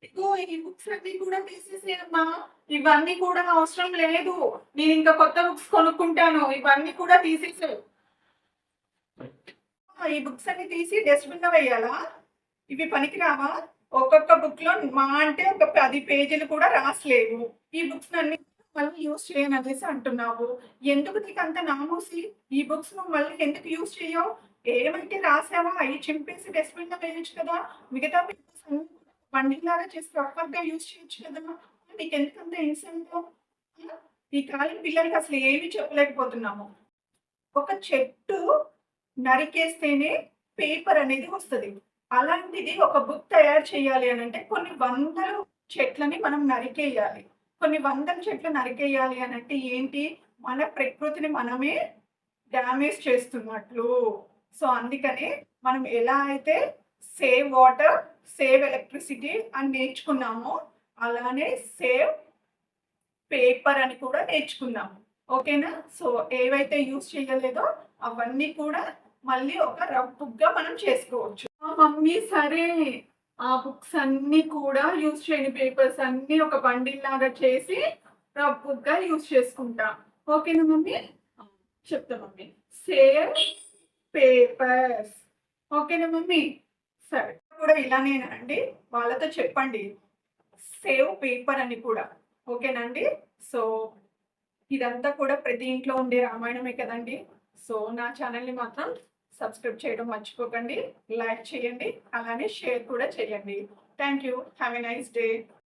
ఇదిగో ఈ బుక్స్ అన్నీ కూడా తీసేసేయమ్మా. ఇవన్నీ కూడా అవసరం లేదు. నేనింక కొత్త బుక్స్ కొనుక్కుంటాను. ఇవన్నీ కూడా తీసేసేయి. ఈ బుక్స్ అన్ని తీసి డస్ట్‌బిన్‌లో వేయాలా? ఇవి పనికిరావా? ఒక్కొక్క బుక్‌లో మహా అంటే ఒక 10 పేజీలు కూడా రాసలేవు. ఈ బుక్స్‌నన్ని మళ్ళీ యూజ్ చేయననేసి అంటున్నావు. ఎందుకు నీకంత నామూసి? ఈ బుక్స్ నువ్వు మళ్ళీ ఎందుకు యూజ్ చెయ్యవు? ఏమైతే రాసావో అయి చింపేసి డస్ట్‌బిన్‌లో వేయొచ్చు కదా! మిగతా పేపర్స్ అన్నీ బండిల్లాగా చేసి రఫ్‌గా యూజ్ చేయొచ్చు కదా! నీకెందుకంత ఇన్సల్టు? ఈ కాలం పిల్లలకి అసలు ఏమి చెప్పలేకపోతున్నాము. ఒక చెట్టు నరికేస్తేనే పేపర్ అనేది వస్తది. అలాంటిది ఒక బుక్ తయారు చేయాలి అనంటే కొన్ని వందల చెట్లని మనం నరికేయాలి. కొన్ని వందల చెట్లు నరికేయాలి అనంటే ఏంటి? మన ప్రకృతిని మనమే డ్యామేజ్ చేస్తున్నట్లు. సో, అందుకనే మనం ఎలా అయితే సేవ్ వాటర్, సేవ్ ఎలక్ట్రిసిటీ అని నేర్చుకున్నామో, అలానే సేవ్ పేపర్ అని కూడా నేర్చుకున్నాము. ఓకేనా? సో, ఏవైతే యూజ్ చేయలేదో అవన్నీ కూడా మళ్ళీ ఒక రఫ్ బుక్‌గా మనం చేసుకోవచ్చు. ఆ! మమ్మీ సరే. ఆ బుక్స్ అన్నీ కూడా యూజ్ చేయని పేపర్స్ అన్నీ ఒక బండిల్‌లాగా చేసి రఫ్ బుక్‌గా యూజ్ చేసుకుంటా. ఓకేనా మమ్మీ? ఆ! చెప్తా మమ్మీ. Save papers. ఓకేనా మమ్మీ? సరే. కూడా ఇలానేనా అండి? వాళ్ళతో చెప్పండి. సేవ్ పేపర్ అని కూడా. ఓకేనా అండి? సో, ఇదంతా కూడా ప్రతి ఇంట్లో ఉండే రామాయణమే కదండీ! సో, నా ఛానెల్‌ని మాత్రం సబ్స్క్రైబ్ చేయడం మర్చిపోకండి. లైక్ చేయండి. అలానే షేర్ కూడా చేయండి. Thank you. Have a nice day.